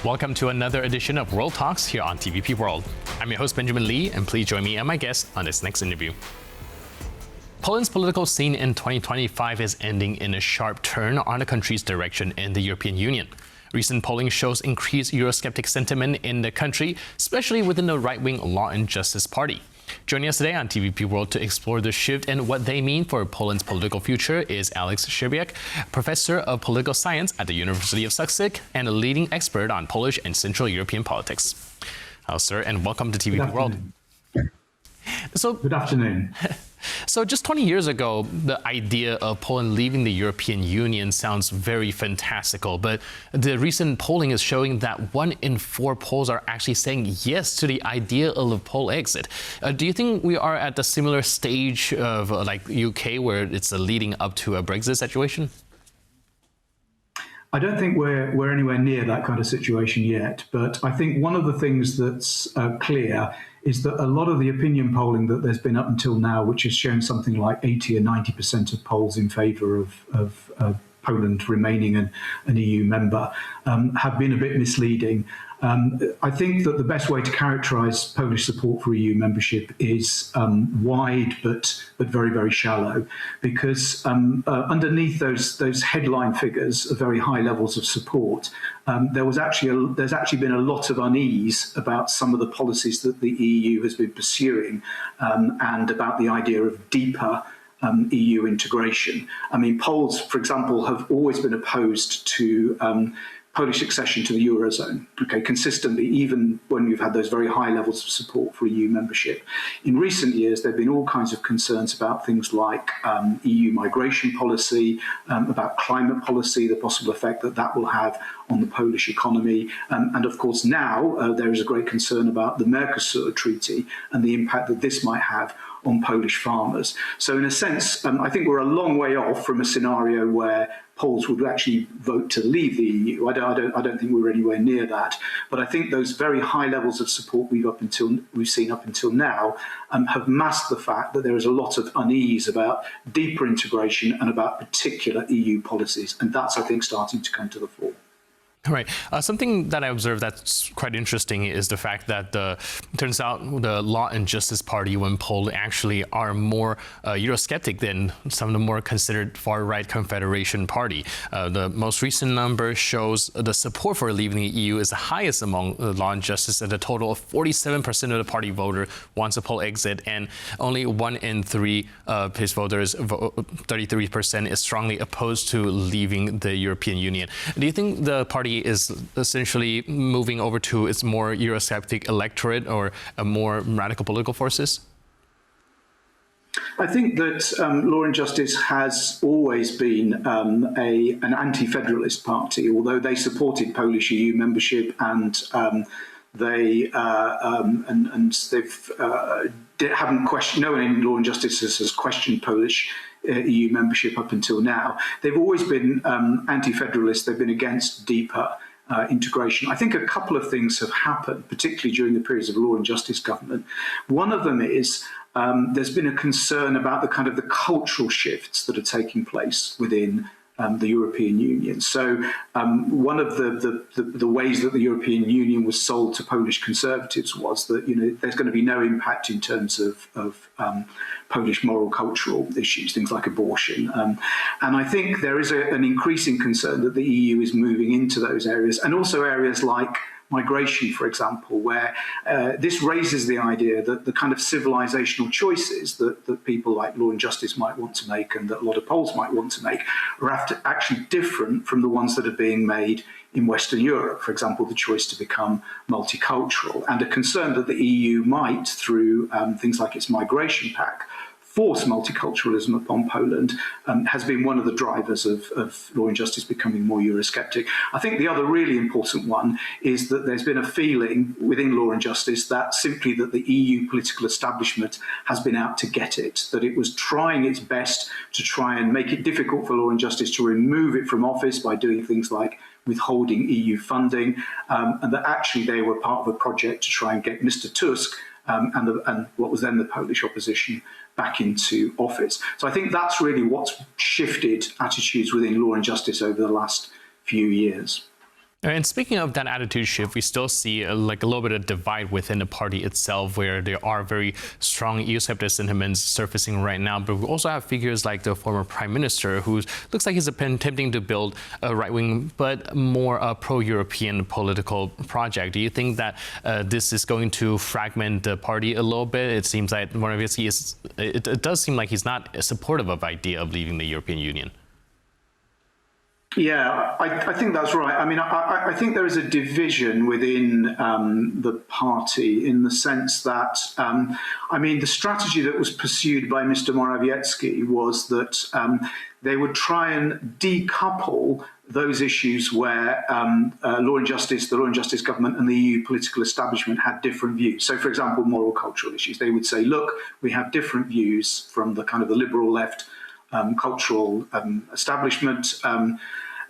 Welcome to another edition of World Talks here on TVP World. I'm your host, Benjamin Lee, and please join me and my guest on this next interview. Poland's political scene in 2025 is ending in a sharp turn on the country's direction in the European Union. Recent polling shows increased Eurosceptic sentiment in the country, especially within the right-wing Law and Justice Party. Joining us today on TVP World to explore the shift and what they mean for Poland's political future is Aleks Szczerbiak, professor of political science at the University of Sussex and a leading expert on Polish and Central European politics. Hello, sir, and welcome to TVP World. Good afternoon. So just 20 years ago, the idea of Poland leaving the European Union sounds very fantastical, but the recent polling is showing that 1 in 4 Poles are actually saying yes to the idea of a Pole exit. Do you think we are at the similar stage of like UK where it's leading up to a Brexit situation? I don't think we're anywhere near that kind of situation yet, but I think one of the things that's clear is that a lot of the opinion polling that there's been up until now, which has shown something like 80 or 90% of polls in favour of Poland remaining an EU member, have been a bit misleading. I think that the best way to characterise Polish support for EU membership is wide but very, very shallow, because underneath those headline figures of very high levels of support, there's actually been a lot of unease about some of the policies that the EU has been pursuing, and about the idea of deeper EU integration. I mean, Poles, for example, have always been opposed to Polish accession to the Eurozone, consistently, even when we've had those very high levels of support for EU membership. In recent years, there have been all kinds of concerns about things like EU migration policy, about climate policy, the possible effect that will have on the Polish economy. And of course, now there is a great concern about the Mercosur Treaty and the impact that this might have on Polish farmers. So in a sense, I think we're a long way off from a scenario where Poles would actually vote to leave the EU. I don't think we're anywhere near that. But I think those very high levels of support we've seen up until now have masked the fact that there is a lot of unease about deeper integration and about particular EU policies. And that's, I think, starting to come to the fore. Right. Something that I observed that's quite interesting is the fact that it turns out the Law and Justice Party, when polled, actually are more Eurosceptic than some of the more considered far-right Confederation Party. The most recent number shows the support for leaving the EU is the highest among Law and Justice, at a total of 47% of the party voter wants a poll exit, and only 1 in 3 of his voters, 33%, is strongly opposed to leaving the European Union. Do you think the party is essentially moving over to its more Eurosceptic electorate or a more radical political forces? I think that Law and Justice has always been an anti-federalist party, although they supported Polish EU membership and they've haven't questioned. No one in Law and Justice has questioned Polish EU membership up until now. They've always been anti-federalist. They've been against deeper integration. I think a couple of things have happened, particularly during the periods of Law and Justice government. One of them is there's been a concern about the cultural shifts that are taking place within the European Union. So one of the ways that the European Union was sold to Polish conservatives was that there's going to be no impact in terms of Polish moral cultural issues, things like abortion. And I think there is an increasing concern that the EU is moving into those areas, and also areas like migration, for example, where this raises the idea that the kind of civilizational choices that people like Law and Justice might want to make, and that a lot of Poles might want to make, are actually different from the ones that are being made in Western Europe. For example, the choice to become multicultural, and a concern that the EU might, through things like its migration pact, force multiculturalism upon Poland, has been one of the drivers of Law and Justice becoming more Eurosceptic. I think the other really important one is that there's been a feeling within Law and Justice that simply that the EU political establishment has been out to get it, that it was trying its best to try and make it difficult for Law and Justice to remove it from office by doing things like withholding EU funding, and that actually they were part of a project to try and get Mr. Tusk and what was then the Polish opposition back into office. So I think that's really what's shifted attitudes within Law and Justice over the last few years. And speaking of that attitude shift, we still see like a little bit of divide within the party itself, where there are very strong Eurosceptic sentiments surfacing right now. But we also have figures like the former prime minister, who looks like he's attempting to build a right-wing but more pro-European political project. Do you think that this is going to fragment the party a little bit? It seems like Morawiecki is. It does seem like he's not supportive of the idea of leaving the European Union. Yeah, I think that's right. I mean, I think there is a division within the party in the sense that, I mean, the strategy that was pursued by Mr. Morawiecki was that they would try and decouple those issues where law and justice, the law and justice government and the EU political establishment had different views. So, for example, moral cultural issues. They would say, look, we have different views from the kind of the liberal left cultural establishment.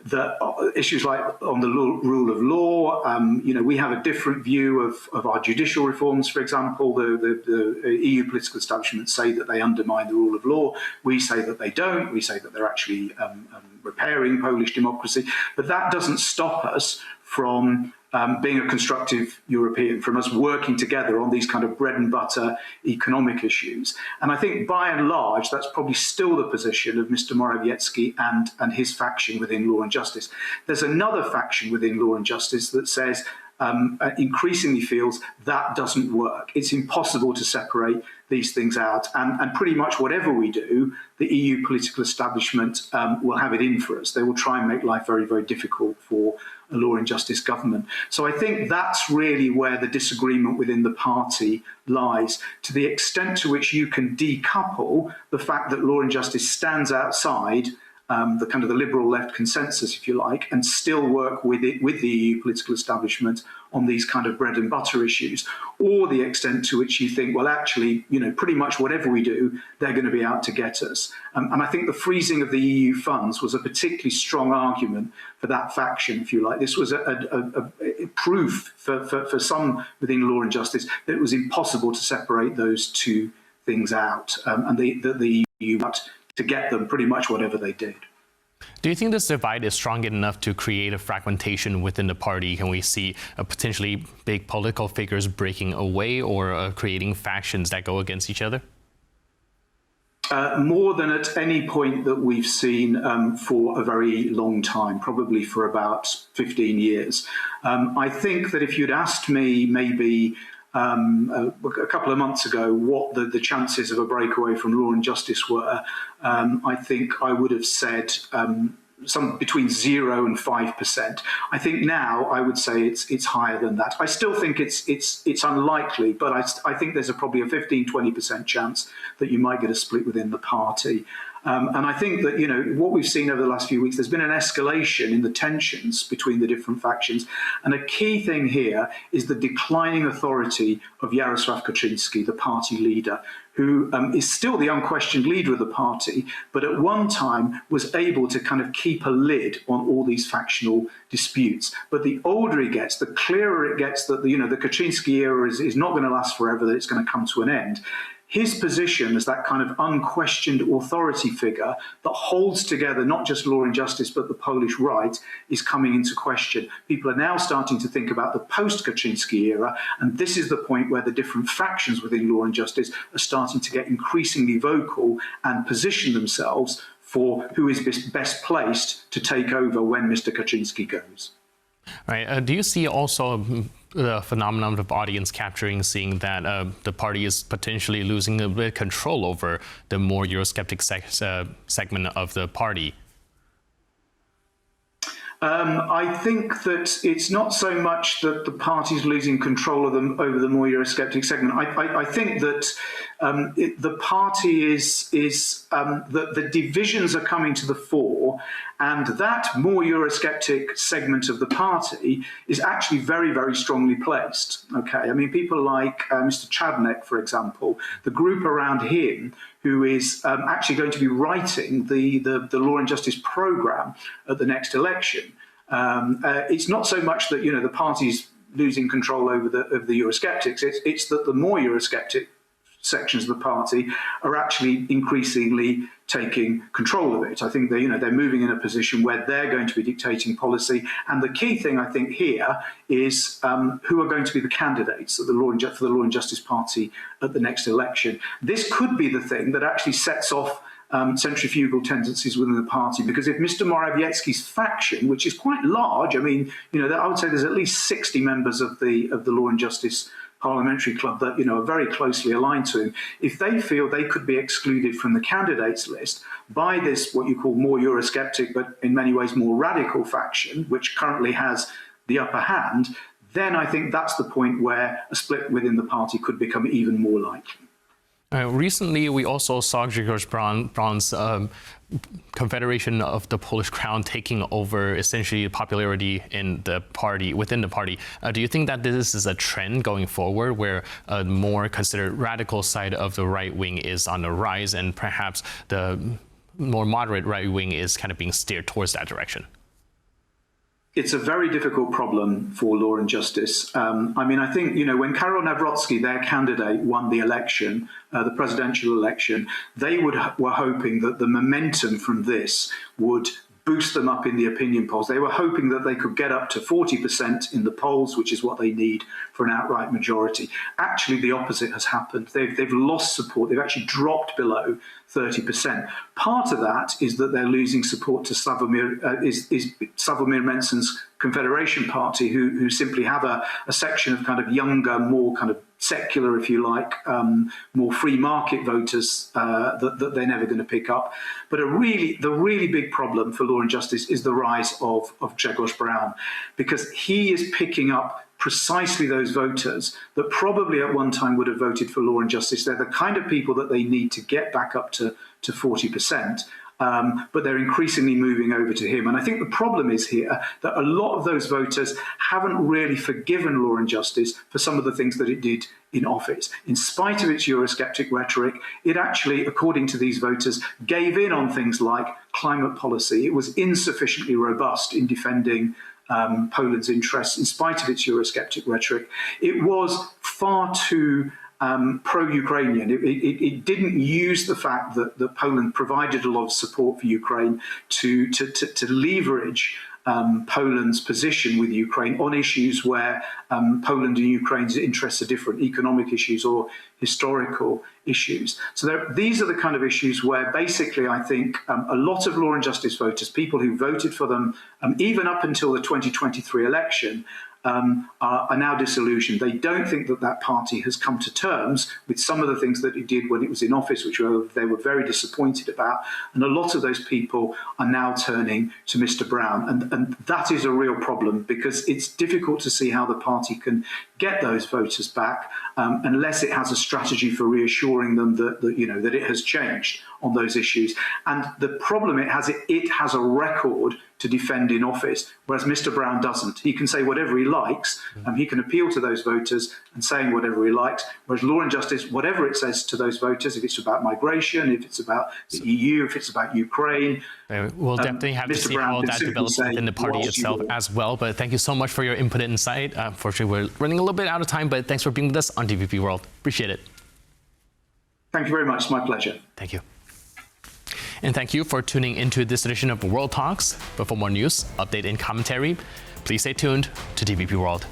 The issues like on the rule of law, you know, we have a different view of our judicial reforms, for example. The EU political establishment say that they undermine the rule of law. We say that they don't. We say that they're actually repairing Polish democracy. But that doesn't stop us from being a constructive European, from us working together on these kind of bread and butter economic issues. And I think by and large, that's probably still the position of Mr. Morawiecki and his faction within Law and Justice. There's another faction within Law and Justice that says, increasingly feels that doesn't work. It's impossible to separate these things out. And pretty much whatever we do, the EU political establishment will have it in for us. They will try and make life very, very difficult for a law and justice government. So I think that's really where the disagreement within the party lies. To the extent to which you can decouple the fact that law and justice stands outside the kind of the liberal left consensus, if you like, and still work with the EU political establishment on these kind of bread and butter issues, or the extent to which you think, well, actually, you know, pretty much whatever we do, they're going to be out to get us. And I think the freezing of the EU funds was a particularly strong argument for that faction, if you like. This was a proof for some within law and justice that it was impossible to separate those two things out, and the EU to get them pretty much whatever they did. Do you think this divide is strong enough to create a fragmentation within the party? Can we see potentially big political figures breaking away or creating factions that go against each other? More than at any point that we've seen for a very long time, probably for about 15 years. I think that if you'd asked me maybe a couple of months ago what the chances of a breakaway from law and justice were, I think I would have said some between 0 and 5%. I think now I would say it's higher than that. I still think it's unlikely, but I think there's probably a 15-20% chance that you might get a split within the party. And I think that, you know, what we've seen over the last few weeks, there's been an escalation in the tensions between the different factions. And a key thing here is the declining authority of Jarosław Kaczyński, the party leader, who is still the unquestioned leader of the party, but at one time was able to kind of keep a lid on all these factional disputes. But the older he gets, the clearer it gets that, you know, the Kaczyński era is not going to last forever, that it's going to come to an end. His position as that kind of unquestioned authority figure that holds together not just law and justice, but the Polish right is coming into question. People are now starting to think about the post-Kaczyński era, and this is the point where the different factions within law and justice are starting to get increasingly vocal and position themselves for who is best placed to take over when Mr. Kaczyński goes. Right. Do you see also the phenomenon of audience capturing, seeing that the party is potentially losing a bit of control over the more Eurosceptic segment of the party? I think that it's not so much that the party's losing control of them over the more Eurosceptic segment. I think that the party the divisions are coming to the fore, and that more Eurosceptic segment of the party is actually very, very strongly placed. Okay, I mean, people like Mr. Chadnek, for example, the group around him, who is actually going to be writing the law and justice programme at the next election. It's not so much that, you know, the party's losing control over the Eurosceptics. It's that the more Eurosceptic sections of the party are actually increasingly taking control of it. I think they're moving in a position where they're going to be dictating policy. And the key thing, I think, here is who are going to be the candidates for the Law and Justice Party at the next election. This could be the thing that actually sets off centrifugal tendencies within the party, because if Mr. Morawiecki's faction, which is quite large, I mean, I would say there's at least 60 members of the Law and Justice Parliamentary Club that are very closely aligned to him, if they feel they could be excluded from the candidates list by this what you call more Eurosceptic but in many ways more radical faction, which currently has the upper hand, then I think that's the point where a split within the party could become even more likely. Recently, we also saw Grzegorz Braun's Confederation of the Polish Crown taking over essentially popularity in the party, within the party. Do you think that this is a trend going forward, where a more considered radical side of the right wing is on the rise, and perhaps the more moderate right wing is kind of being steered towards that direction? It's a very difficult problem for Law and Justice. I think, when Karol Nawrocki, their candidate, won the election, the presidential election, they were hoping that the momentum from this would boost them up in the opinion polls. They were hoping that they could get up to 40% in the polls, which is what they need for an outright majority. Actually, the opposite has happened. They've lost support. They've actually dropped below 30%. Part of that is that they're losing support to Sławomir Menczen's Confederation Party, who simply have a section of kind of younger, more kind of secular, if you like, more free market voters that they're never going to pick up. But the really big problem for Law and Justice is the rise of Grzegorz Braun, because he is picking up precisely those voters that probably at one time would have voted for Law and Justice. They're the kind of people that they need to get back up to 40%. But they're increasingly moving over to him. And I think the problem is here that a lot of those voters haven't really forgiven Law and Justice for some of the things that it did in office. In spite of its Eurosceptic rhetoric, it actually, according to these voters, gave in on things like climate policy. It was insufficiently robust in defending Poland's interests in spite of its Eurosceptic rhetoric. It was far too pro-Ukrainian. It didn't use the fact that Poland provided a lot of support for Ukraine to leverage Poland's position with Ukraine on issues where Poland and Ukraine's interests are different, economic issues or historical issues. So these are the kind of issues where basically I think a lot of Law and Justice voters, people who voted for them even up until the 2023 election, are now disillusioned. They don't think that party has come to terms with some of the things that it did when it was in office, which they were very disappointed about. And a lot of those people are now turning to Mr. Braun. And that is a real problem, because it's difficult to see how the party can get those voters back unless it has a strategy for reassuring them that it has changed on those issues. And the problem it has a record to defend in office, whereas Mr. Braun doesn't. He can say whatever he likes, he can appeal to those voters and saying whatever he likes, whereas Law and Justice, whatever it says to those voters, if it's about migration, if it's about the EU, if it's about Ukraine. We'll definitely have to see how that develops within the party itself as well. But thank you so much for your input and insight. Unfortunately, we're running a little bit out of time, but thanks for being with us on TVP World. Appreciate it. Thank you very much. It's my pleasure. Thank you. And thank you for tuning into this edition of World Talks. But for more news, update, and commentary, please stay tuned to TVP World.